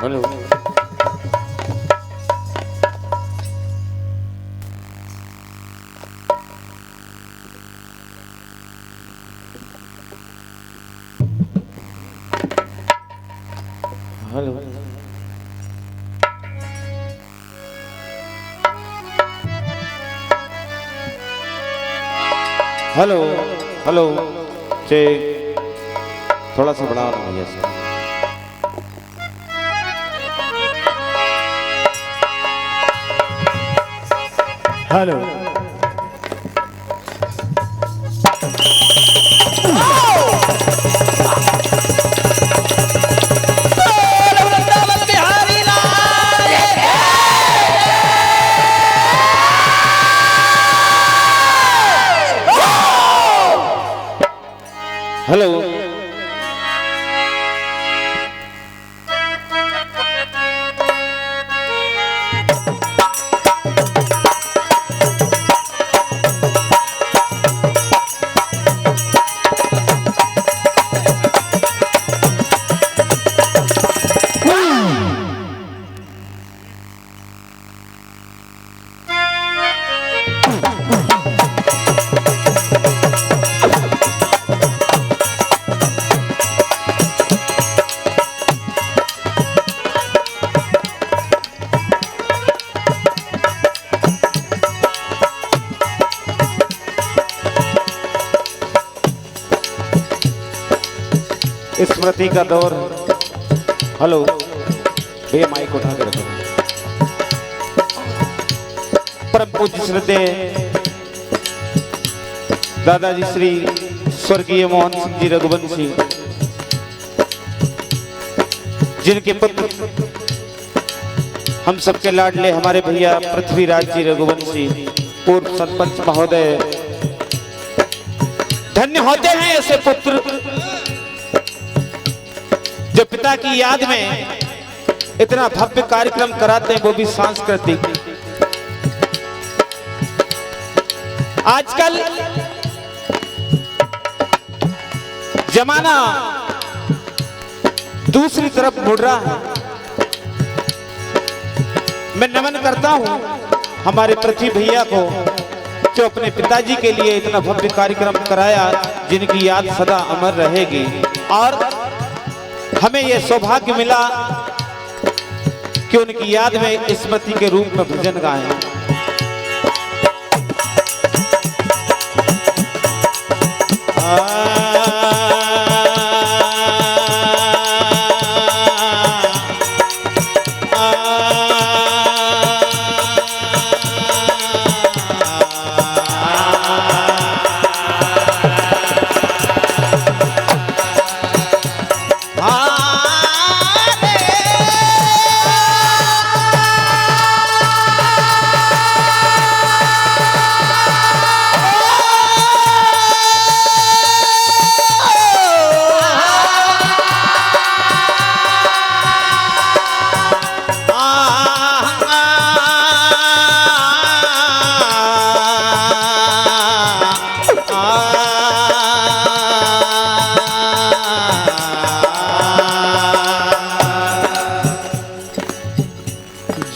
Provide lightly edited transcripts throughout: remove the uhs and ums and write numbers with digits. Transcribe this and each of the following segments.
Hello hello hello hello check थोड़ा सा बढ़ा रहा हूँ भैया। हेलो हेलो स्मृति का दौर। हेलो भैया माइक उठा के रखो। परम पूज्य श्रद्धेय दादाजी श्री स्वर्गीय मोहन सिंह जी रघुवंशी, जिनके पुत्र हम सबके लाडले हमारे भैया पृथ्वीराज जी रघुवंशी पूर्व सरपंच महोदय, धन्य होते हैं ऐसे पुत्र जो पिता की याद में इतना भव्य कार्यक्रम कराते हैं, वो भी सांस्कृतिक। आजकल जमाना दूसरी तरफ मुड़ रहा है। मैं नमन करता हूं हमारे पृथ्वी भैया को, जो अपने पिताजी के लिए इतना भव्य कार्यक्रम कराया, जिनकी याद सदा अमर रहेगी। और हमें यह सौभाग्य मिला कि उनकी याद में स्मृति के रूप में भजन गाएं।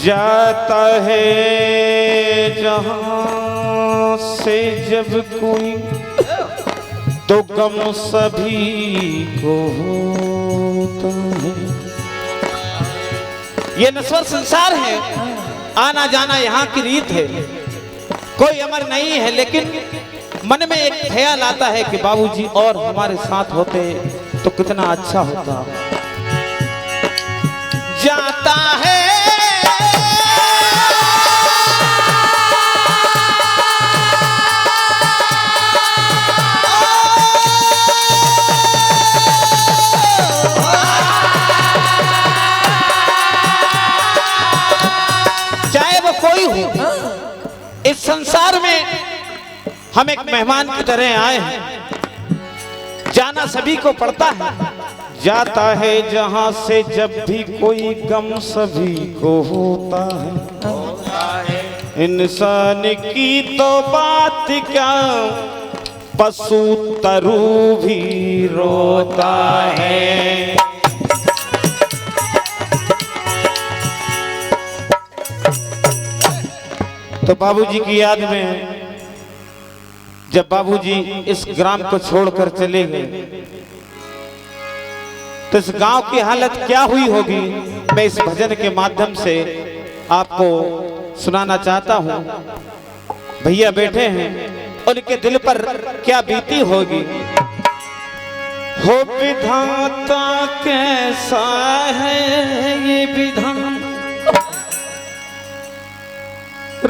जाता है जहां से जब कोई, तो गम सभी को होता है। ये नश्वर संसार है, आना जाना यहाँ की रीत है, कोई अमर नहीं है। लेकिन मन में एक ख्याल आता है कि बाबूजी और हमारे साथ होते तो कितना अच्छा होता। जाता है इस संसार में, हम एक मेहमान की तरह आए हैं, जाना सभी को पड़ता है। जाता है जहां से जब भी कोई, गम सभी को होता है। इंसान की तो बात क्या, पशु तरु भी रोता है। तो बाबूजी की याद में जब बाबूजी इस ग्राम को छोड़कर चले गए तो इस गांव की हालत क्या हुई होगी, मैं इस भजन के माध्यम से आपको सुनाना चाहता हूं। भैया बैठे हैं, उनके दिल पर क्या बीती होगी। हो विधाता कैसा है ये विधान,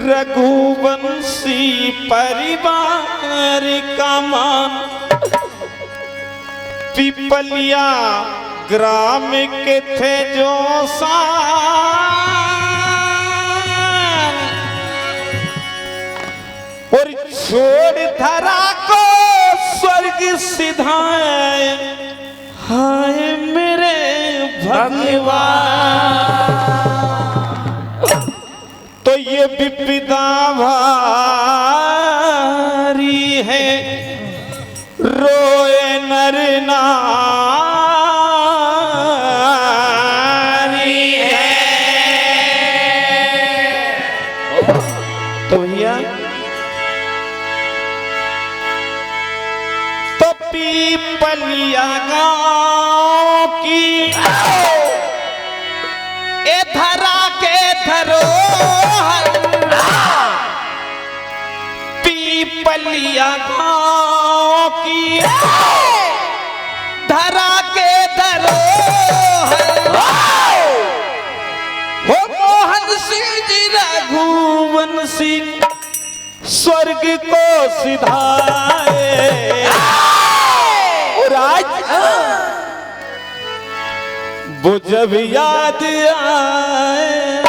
रघुवंशी परिवार का मान, पिपलिया ग्राम के थे जो सान, और छोड़ धरा को स्वर्ग सिधाए, हाय मेरे भगवान। तो ये विपदा भारी है, रोए नर नारी है। तो भैया तो पीपलिया गाँव की ए धरा के धरोहर, पीपलिया गाँव की धरा के धरोहर, हो मोहन सिंह जी रघुवंशी स्वर्ग को सिधाए। और आज वो जब याद आए,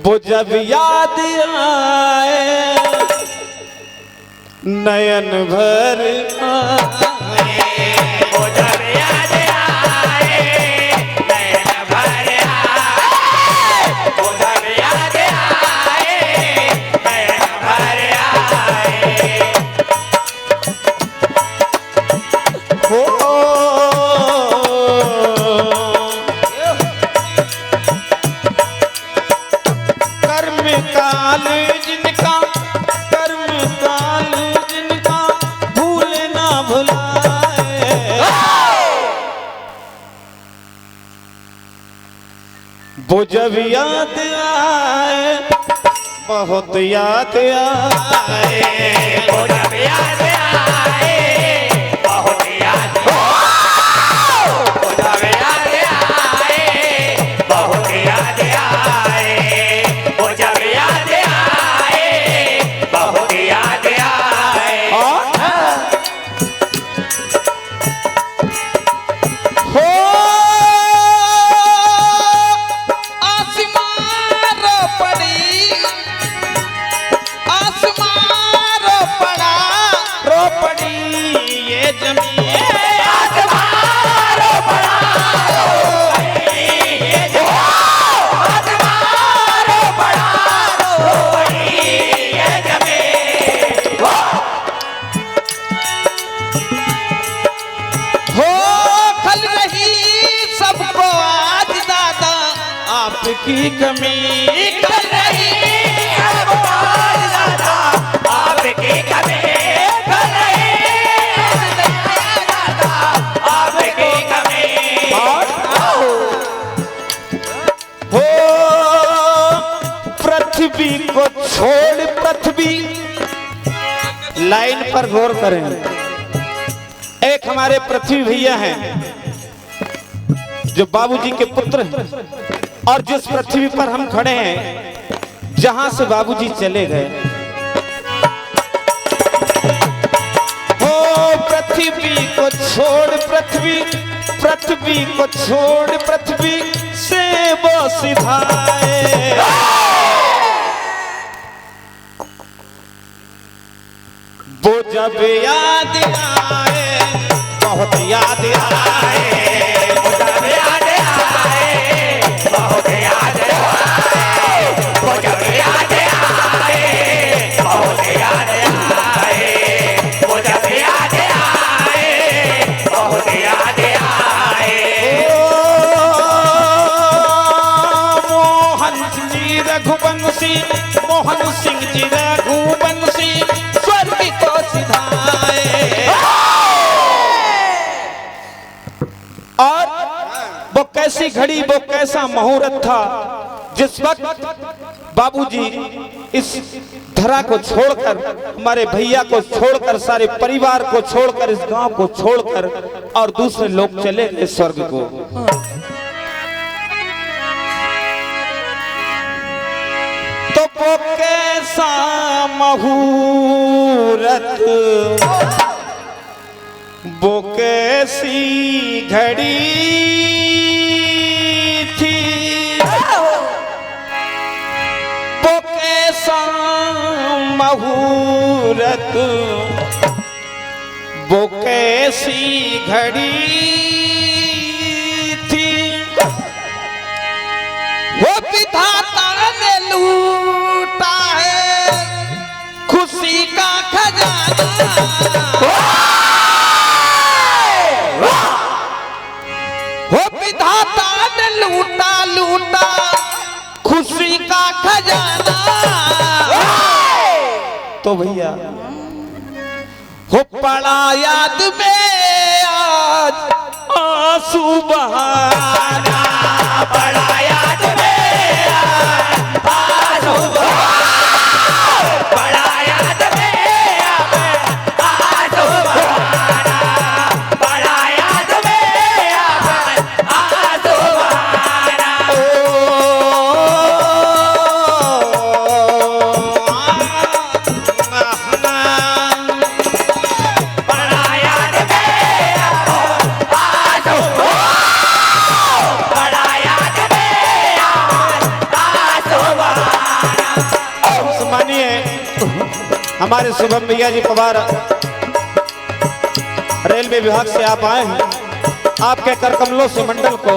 वो जब याद आए, नयन भर आए, वो जब याद आए, नयन भर आए, वो जब याद आए, नयन भर आए। हो कर्म काल जिनका, कर्म काल जिनका भूल ना भुलाए, वो जब याद आए, बहुत याद आए, वो जब याद आए, बहुत याद आए, वो जब याद आए, बहुत याद आए, वो जब याद आए, बहुत याद आए। हो आसमान रो पड़ी, आसमान रो पड़ा, रो पड़ी ये जमीन, आसमान रो पड़ा, रो पड़ी ये जमीन, आसमान रो पड़ा, रो पड़ी ये जमीन। हो खल रही सबको आज दादा आपकी कमी, खल रही सबको आज दादा आपकी कमी, खल रही दादा आपकी कमी। हो पृथ्वी को छोड़, पृथ्वी लाइन पर गौर करें। एक हमारे पृथ्वी भैया हैं जो बाबूजी के पुत्र हैं, और जिस पृथ्वी पर हम खड़े हैं, जहां से बाबूजी चले गए, हो पृथ्वी को छोड़, पृथ्वी, पृथ्वी को छोड़, पृथ्वी से वो सिधाए, वो जब याद आए, बहुत याद आए, वो जब याद आए, बहुत याद आए, वो जब याद आए, बहुत याद आए, वो जब याद आए, बहुत याद आए। मोहन जी रघुवंशी मोहन सिंह जी रघुवंशी स्वर्ग को सिधाए। और वो कैसी घड़ी वो कैसा मुहूर्त था जिस वक्त बाबूजी इस धरा को छोड़कर, हमारे भैया को छोड़कर, सारे परिवार को छोड़कर, इस गांव को छोड़कर और दूसरे लोग चले गए स्वर्ग को। तो वो कैसा मुहूर्त, वो कैसी घड़ी थी, वो कैसा मुहूर्त, वो कैसी घड़ी थी। वो विधाता ने लूटा है खुशी का खजाना। वो विधाता ने लूटा खुशी का खजाना। तो भैया हो पड़ा याद में आज आंसू बहाना, पड़ा याद में आज आंसू बहाना, पड़ा याद में आज आंसू बहाना, पड़ा याद में आज आंसू बहाना। हमारे शुभम भैया जी पवार रेलवे विभाग से आप आए हैं। आपके करकमलों से मंडल को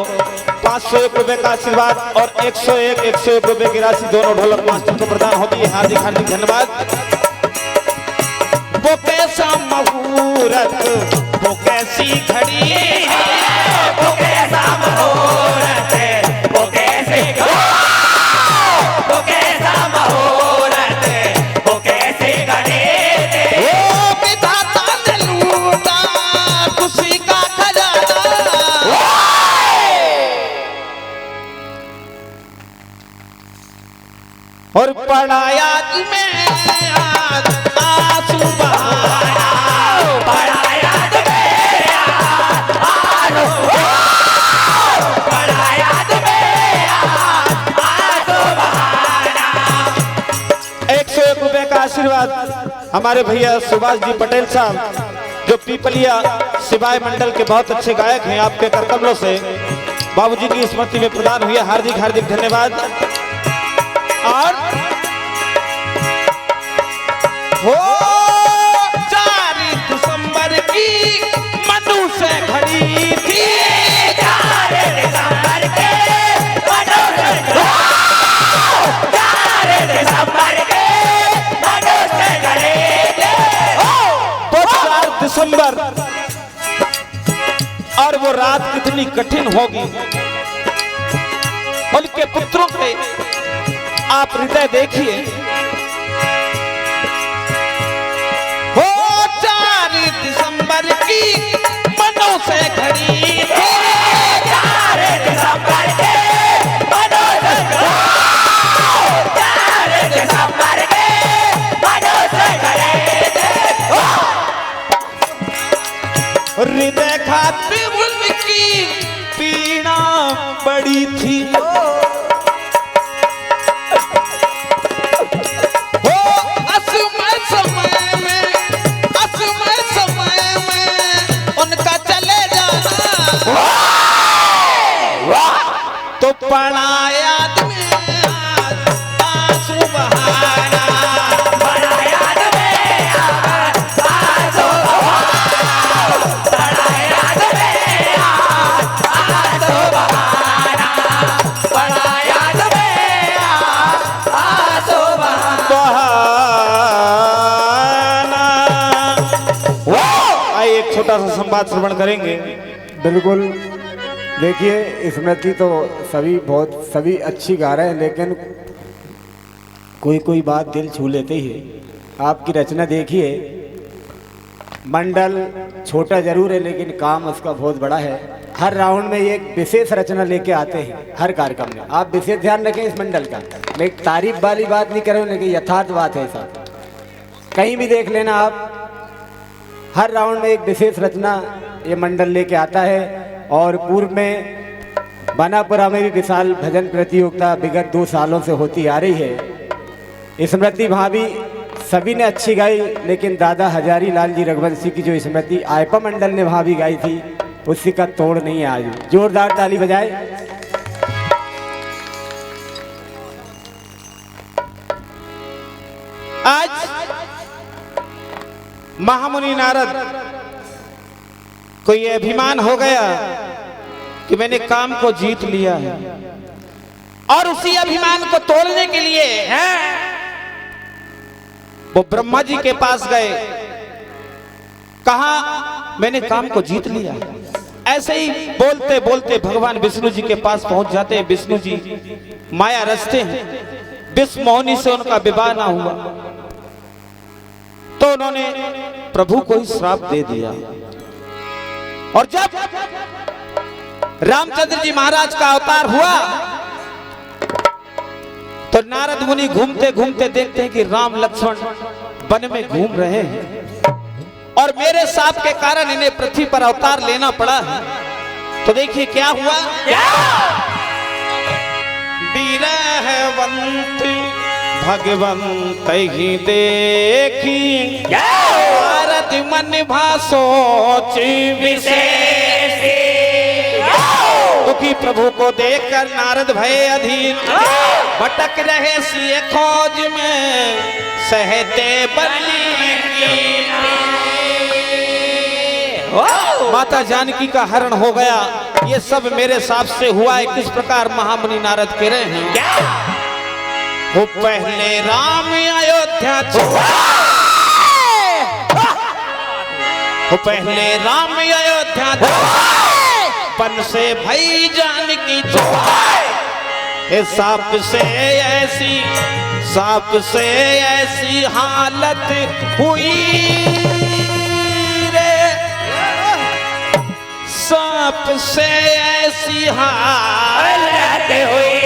501 रुपए का आशीर्वाद और 101 रुपए की राशि दोनों ढोलक मास्टर को प्रदान होती है। हार्दिक हार्दिक धन्यवाद। वो कैसा मुहूर्त, वो कैसी घड़ी, वो कैसा मुहूर्त, वो कैसी घड़ी, वो कैसा मुहूर्त, वो कैसी घड़ी। वो विधाता ने लूटा खुशी का खजाना। और पड़ा याद में आज आंसू बहाना, पड़ा याद में आज आंसू बहाना, पड़ा याद में आज आंसू बहाना। 101 रुपए का आशीर्वाद हमारे भैया सुभाष जी पटेल साहब जो पीपलिया सिवाय मंडल के बहुत अच्छे गायक हैं, आपके करकमलों से बाबूजी की स्मृति में प्रदान हुई। हार्दिक हार्दिक धन्यवाद। और हो 4 दिसंबर की मनुष्य घड़ी थी, 4 दिसंबर के मनुष्य घड़ी, 4 दिसंबर के मनुष्य घड़ी थी। 4 दिसंबर और वो रात कितनी कठिन होगी। उनके पुत्रों पे आप हृदय देखिए। हो 4 दिसंबर की मनों से घड़ी थी, 4 दिसंबर के मनों से घड़ी, 4 दिसंबर के मनों से घड़ी थी। हृदय खातिर उनकी पीड़ा बड़ी थी। तो पड़ा याद में आज आंसू बहाना, पड़ा याद में आज आंसू बहाना, पड़ा याद में आज आंसू बहाना, पड़ा याद में आज आंसू बहाना। आइए एक छोटा सा संवाद श्रवण करेंगे। बिल्कुल। देखिए स्मृति तो सभी अच्छी गा रहे हैं, लेकिन कोई बात दिल छू लेती है। आपकी रचना देखिए, मंडल छोटा जरूर है लेकिन काम उसका बहुत बड़ा है। हर राउंड में एक विशेष रचना लेके आते हैं हर कार्यक्रम में। आप विशेष ध्यान रखें इस मंडल का। मैं एक तारीफ वाली बात नहीं कर रहा हूँ, लेकिन यथार्थ बात है ऐसा। कहीं भी देख लेना आप, हर राउंड में एक विशेष रचना ये मंडल लेके आता है। और पूर्व में बनापुरा में भी विशाल भजन प्रतियोगिता विगत 2 सालों से होती आ रही है। स्मृति भाभी सभी ने अच्छी गाई, लेकिन दादा हजारी लाल जी रघुवंशी की जो स्मृति आयपा मंडल ने भाभी गाई थी, उसी का तोड़ नहीं है आज। जोरदार ताली बजाए। आज महामुनि नारद को यह अभिमान हो गया कि मैंने काम को जीत लिया है, और उसी अभिमान को तोड़ने के लिए वो ब्रह्मा जी के पास गए। कहा मैंने काम को जीत लिया। ऐसे ही बोलते बोलते भगवान विष्णु जी के पास पहुंच जाते हैं। विष्णु जी माया रचते हैं। विष्णु मोहिनी से उनका विवाह ना हुआ तो उन्होंने प्रभु को ही श्राप दे दिया। और जब रामचंद्र जी महाराज का अवतार हुआ तो नारद मुनि घूमते घूमते देखते हैं कि राम लक्ष्मण वन में घूम रहे हैं, और मेरे साप के कारण इन्हें पृथ्वी पर अवतार लेना पड़ा है। तो देखिए क्या हुआ। बीरहवंत भगवंत ही देखी, नारद मन भासोच विशेष। दुखी प्रभु को देखकर नारद भय अधीर, भटक रहे सी खोज में सहते बलि की। माता जानकी का हरण हो गया। ये सब मेरे साथ से हुआ है। किस प्रकार महामुनि नारद कह रहे हैं। वो पहले राम अयोध्या वो पहले राम अयोध्या पन से भई जानकी सांप से ऐसी हालत हुई रे, सांप से ऐसी हालत हुई।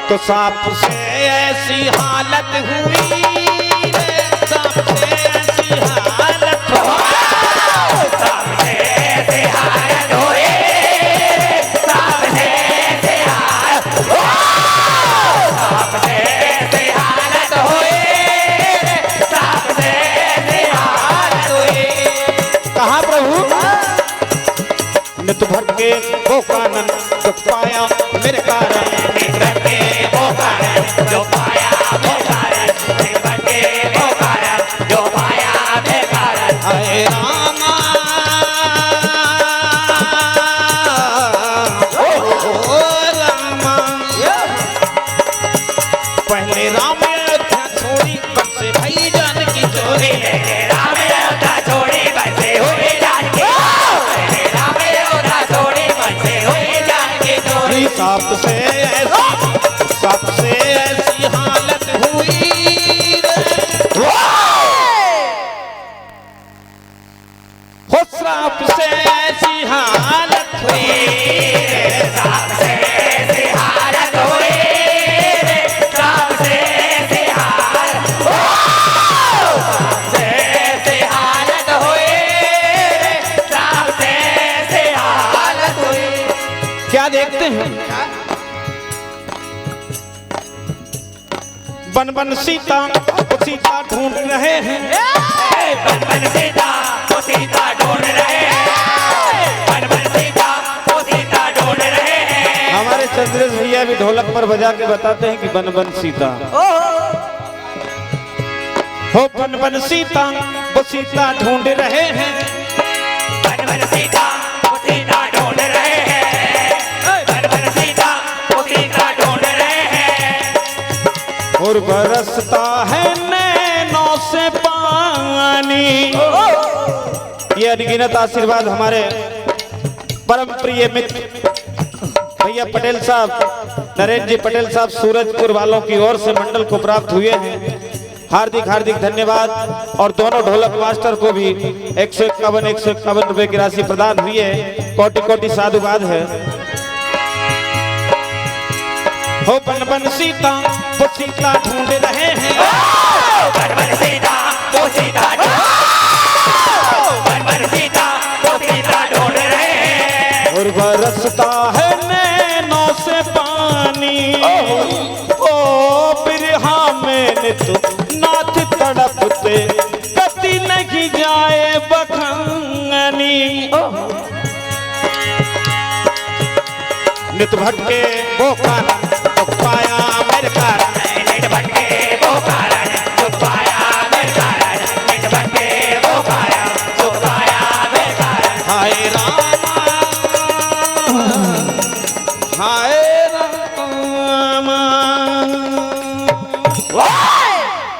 तो सांप से ऐसी हालत हुई रे, सांप से ऐसी हालत हुई। नित भर के वो कानन जो पाया मेरे कारण, नित भर के वो कानन जो पाया मेरे कारण, नित भर के वो कानन जो पाया मेरे कारण। हाय रामा ओ रामा, पहले राम अयोध्या छोड़ी बन से भई जानकी चोरी। राम अयोध्या छोड़ी बन से हुई जानकी, सांप से ऐसी हालत हुई हो, सांप से ऐसी हालत हुई, सांप से ऐसी हालत हुई, सांप से ऐसी हालत हुई, सांप से ऐसी हालत हुई। क्या देखते हैं। बन बन सीता वो सीता ढूंढ रहे हैं, बन बन सीता वो सीता ढूंढ रहे हैं, बन बन सीता वो सीता ढूंढ रहे हैं। हमारे चंद्रेश भैया भी ढोलक पर बजा के बताते हैं कि बन बन सीता हो, बन बन सीता वो सीता ढूंढ रहे हैं, बन बन सीता वो सीता ढूंढ रहे हैं, बन बन सीता वो सीता ढूंढ रहे हैं। और बरसता है नैनों से पानी। ये अनगिनत आशीर्वाद हमारे परम प्रिय मित्र भैया पटेल साहब, नरेंद्र जी पटेल साहब सूरजपुर वालों की ओर से मंडल को प्राप्त हुए हैं। हार्दिक हार्दिक धन्यवाद। और दोनों ढोलक मास्टर को भी 151 रुपए की राशि प्रदान हुई है। कोटि कोटि साधुवाद है। हो बन बन सीता वो सीता ढूंढ रहे हैं, बन बन सीता वो सीता बन बन सीता वो सीता ढूंढ रहे हैं। और बरसता है नैनों से पानी, ओ बिरहा में नित नाथ तड़पते गति नहीं जाए बखंगनी। नित भटके वो कारण दुख पाया मेरे कारण, नित भटके वो कारण दुख पाया मेरे कारण, नित भटके वो कारण दुख पाया मेरे कारण। हाय राम हाय राम।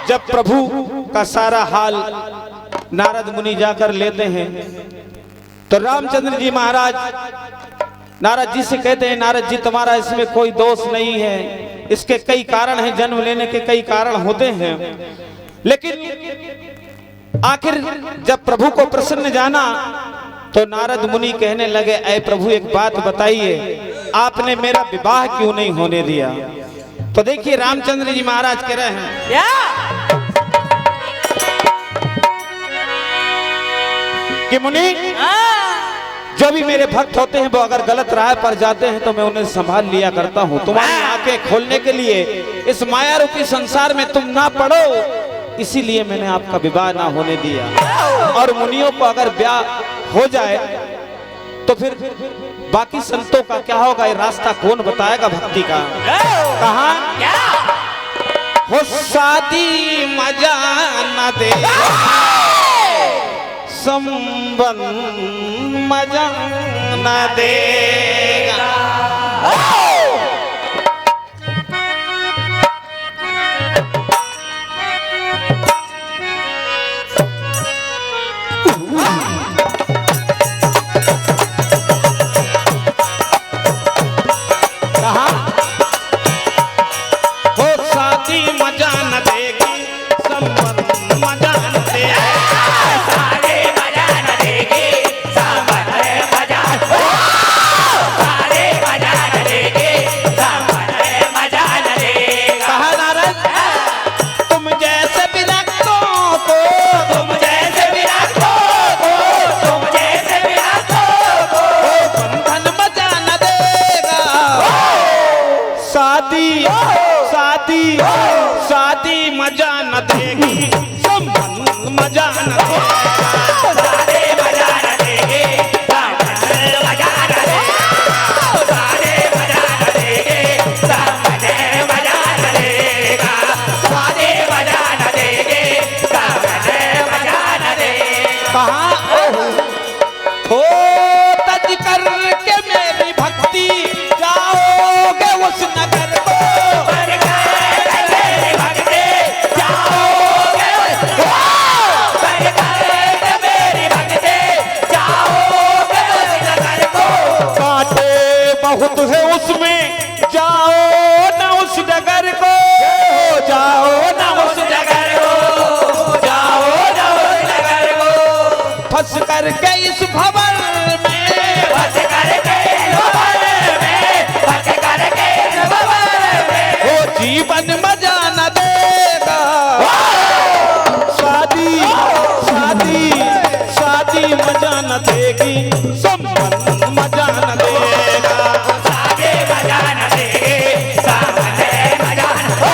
जब प्रभु का सारा हाल नारद मुनि जाकर लेते हैं तो रामचंद्र जी महाराज नारद जी से कहते हैं, नारद जी तुम्हारा इसमें कोई दोष नहीं है, इसके कई कारण हैं, जन्म लेने के कई कारण होते हैं, लेकिन आखिर जब प्रभु को प्रसन्न जाना तो नारद मुनि कहने लगे, ऐ प्रभु एक बात बताइए, आपने मेरा विवाह क्यों नहीं होने दिया? तो देखिए रामचंद्र जी महाराज कह रहे हैं, क्या कि मुनि जो भी मेरे भक्त होते हैं वो अगर गलत राह पर जाते हैं तो मैं उन्हें संभाल लिया करता हूँ। तुम्हारी आंखें खोलने के लिए इस माया रूपी संसार में तुम ना पड़ो, इसीलिए मैंने आपका विवाह ना होने दिया। और मुनियों को अगर ब्याह हो जाए तो फिर बाकी संतों का क्या होगा? ये रास्ता कौन बताएगा भक्ति का? कहा हो शादी मजा न दे, संबंध मजा न देगा। कहा हो शादी मजा न देगी, संबंध मजा न देगा। शादी मजा न देगी, संबंध मजा न देगा। सारे मजा न देगी, संबंध मजा न देगा। सारे मजा न देगी, संबंध मजा न देगा। सारे मजा न देगी, संबंध मजा न देगा। कहा हो तज करके मेरी भक्ति जाओगे उस नगर को, बहुत है उसमें, जाओ न उस डगर को, जाओ न उस डगर को, जाओ न उस नगर को। फंस करके इस भंवर में, फंस करके इस भंवर में, फंस करके इस भंवर में, वो जीवन मजा न देगा। शादी शादी शादी मजा न देगी, संबंध मजा न देगा। सारे मजा न देगी, संबंध मजा न देगा।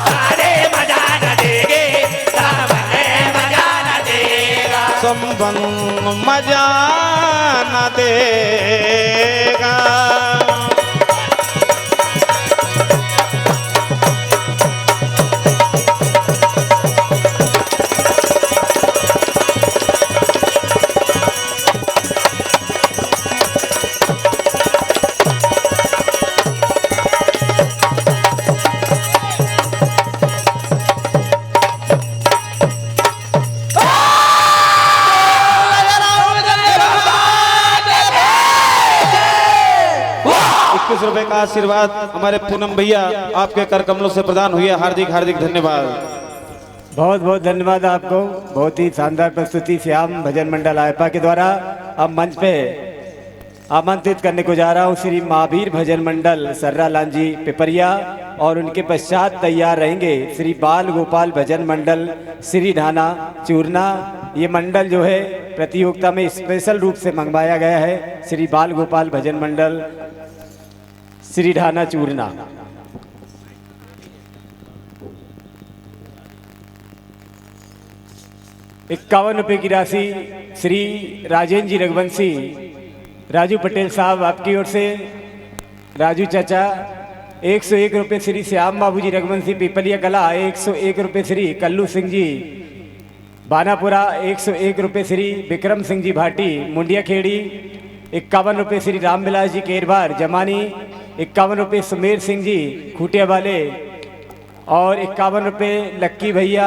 सारे मजा न देगी, संबंध मजा न देगा। संबंध मजा न देगा। 21 रुपए का आशीर्वाद हमारे पूनम भैया आपके कर कमलों से प्रदान हुई है। हार्दिक हार्दिक धन्यवाद। बहुत बहुत धन्यवाद आपको। बहुत ही शानदार प्रस्तुति श्याम भजन मंडल आयपा के द्वारा। अब मंच पे आमंत्रित करने को जा रहा हूँ श्री महावीर भजन मंडल सर्रा लांजी पिपरिया, और उनके पश्चात तैयार रहेंगे श्री बाल गोपाल भजन मंडल श्री ढाना चूरना। ये मंडल जो है प्रतियोगिता में स्पेशल रूप से मंगवाया गया है। श्री बाल गोपाल भजन मंडल श्री ढाना चूरना। ₹51 की राशि श्री राजेंद्र जी रघुवंशी राजू पटेल साहब आपकी ओर से। राजू चाचा 101 रुपये श्री श्याम बाबूजी रघुवंशी पीपलिया कला। 101 रुपये श्री कल्लू सिंह जी बानापुरा। 101 रुपये श्री विक्रम सिंह जी भाटी मुंडिया खेड़ी। 51 रुपये श्री रामविलास जी केरबार जमानी। 51 रुपये सुमेर सिंह जी खूटिया वाले, और 51 रुपये लक्की भैया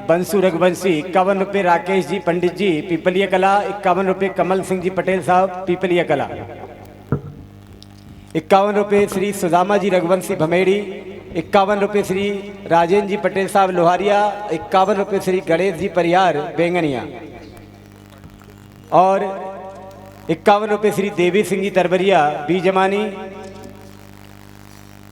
बंसू रघुवंशी। 51 रुपये राकेश जी पंडित जी पीपलिया कला। 51 रुपये कमल सिंह जी पटेल साहब पीपलिया कला। 51 रुपये श्री सुदामा जी रघुवंशी भमेड़ी। 51 रुपये श्री राजेंद्र जी पटेल साहब लोहारिया। 51 रुपये श्री गणेश जी परियार बेंगनिया, और 51 रुपये श्री देवी सिंह जी तरबरिया बीजमानी।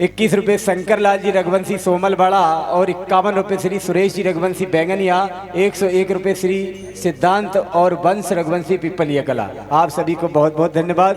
21 रुपये शंकर लाल जी रघुवंशी सोमलवाड़ा, और 51 रुपये श्री सुरेश जी रघुवंशी बैंगनिया। 101 रुपये श्री सिद्धांत और वंश रघुवंशी पीपलिया कला। आप सभी को बहुत बहुत धन्यवाद।